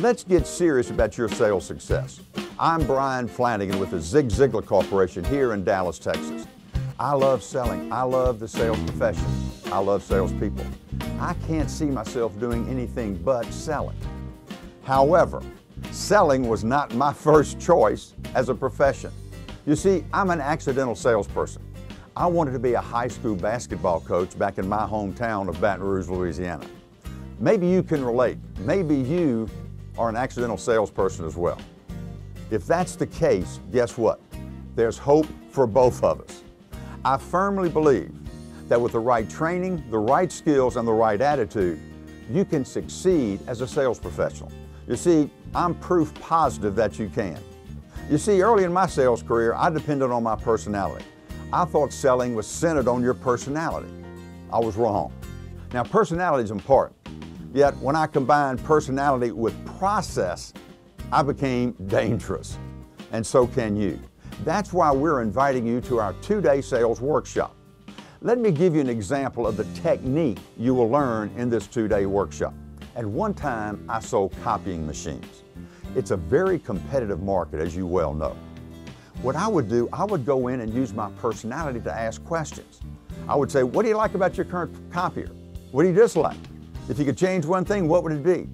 Let's get serious about your sales success. I'm Bryan Flanagan with the Ziglar Corporation here in Dallas, Texas. I love selling. I love the sales profession. I love salespeople. I can't see myself doing anything but selling. However, selling was not my first choice as a profession. You see, I'm an accidental salesperson. I wanted to be a high school basketball coach back in my hometown of Baton Rouge, Louisiana. Maybe you can relate. Maybe you are an accidental salesperson as well. If that's the case, guess what? There's hope for both of us. I firmly believe that with the right training, the right skills, and the right attitude, you can succeed as a sales professional. You see, I'm proof positive that you can. You see, early in my sales career, I depended on my personality. I thought selling was centered on your personality. I was wrong. Now, personality is important. Yet, when I combined personality with process, I became dangerous. And so can you. That's why we're inviting you to our 2-day sales workshop. Let me give you an example of the technique you will learn in this 2-day workshop. At one time, I sold copying machines. It's a very competitive market, as you well know. What I would do, I would go in and use my personality to ask questions. I would say, what do you like about your current copier? What do you dislike? If you could change one thing, what would it be?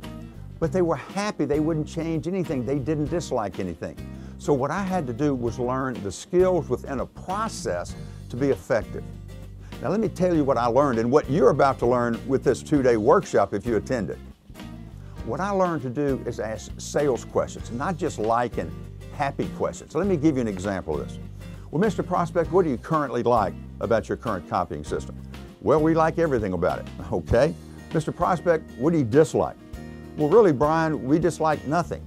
But they were happy. They wouldn't change anything. They didn't dislike anything. So what I had to do was learn the skills within a process to be effective. Now let me tell you what I learned and what you're about to learn with this 2-day workshop if you attend it. What I learned to do is ask sales questions, not just like and happy questions. So let me give you an example of this. Well, Mr. Prospect, what do you currently like about your current copying system? Well, we like everything about it. Okay. Mr. Prospect, what do you dislike? Well, really, Bryan, we dislike nothing.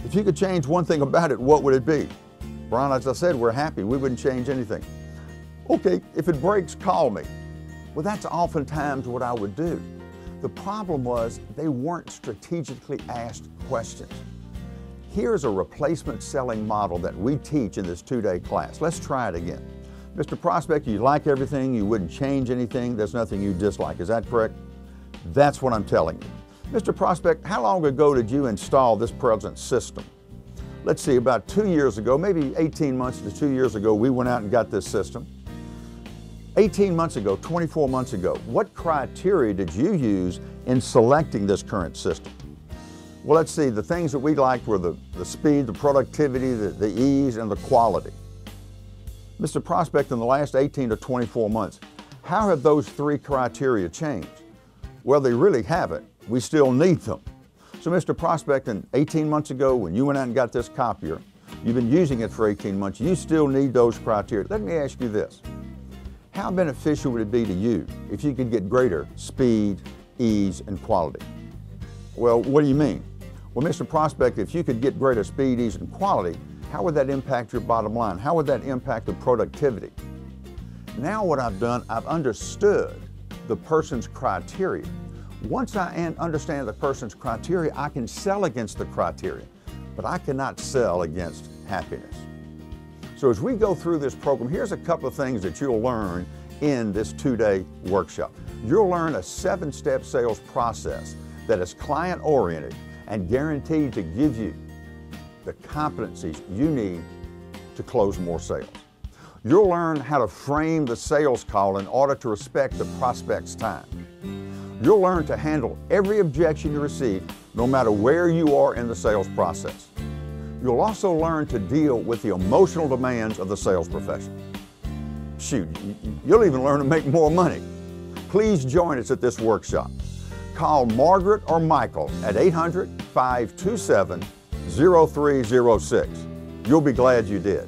If you could change one thing about it, what would it be? Bryan, as I said, we're happy. We wouldn't change anything. Okay, if it breaks, call me. Well, that's oftentimes what I would do. The problem was they weren't strategically asked questions. Here's a replacement selling model that we teach in this 2-day class. Let's try it again. Mr. Prospect, you like everything, you wouldn't change anything, there's nothing you dislike. Is that correct? That's what I'm telling you. Mr. Prospect, how long ago did you install this present system? Let's see, about 2 years ago, maybe 18 months to 2 years ago, we went out and got this system. 18 months ago, 24 months ago, what criteria did you use in selecting this current system? Well, let's see, the things that we liked were the speed, the productivity, the ease, and the quality. Mr. Prospect, in the last 18 to 24 months, how have those 3 criteria changed? Well, they really haven't. We still need them. So, Mr. Prospect, 18 months ago, when you went out and got this copier, you've been using it for 18 months, you still need those criteria. Let me ask you this. How beneficial would it be to you if you could get greater speed, ease, and quality? Well, what do you mean? Well, Mr. Prospect, if you could get greater speed, ease, and quality, how would that impact your bottom line? How would that impact the productivity? Now what I've done, I've understood the person's criteria. Once I understand the person's criteria, I can sell against the criteria, but I cannot sell against happiness. So as we go through this program, here's a couple of things that you'll learn in this 2-day workshop. You'll learn a 7-step sales process that is client-oriented and guaranteed to give you the competencies you need to close more sales. You'll learn how to frame the sales call in order to respect the prospect's time. You'll learn to handle every objection you receive, no matter where you are in the sales process. You'll also learn to deal with the emotional demands of the sales profession. Shoot, you'll even learn to make more money. Please join us at this workshop. Call Margaret or Michael at 800-527-0306. You'll be glad you did.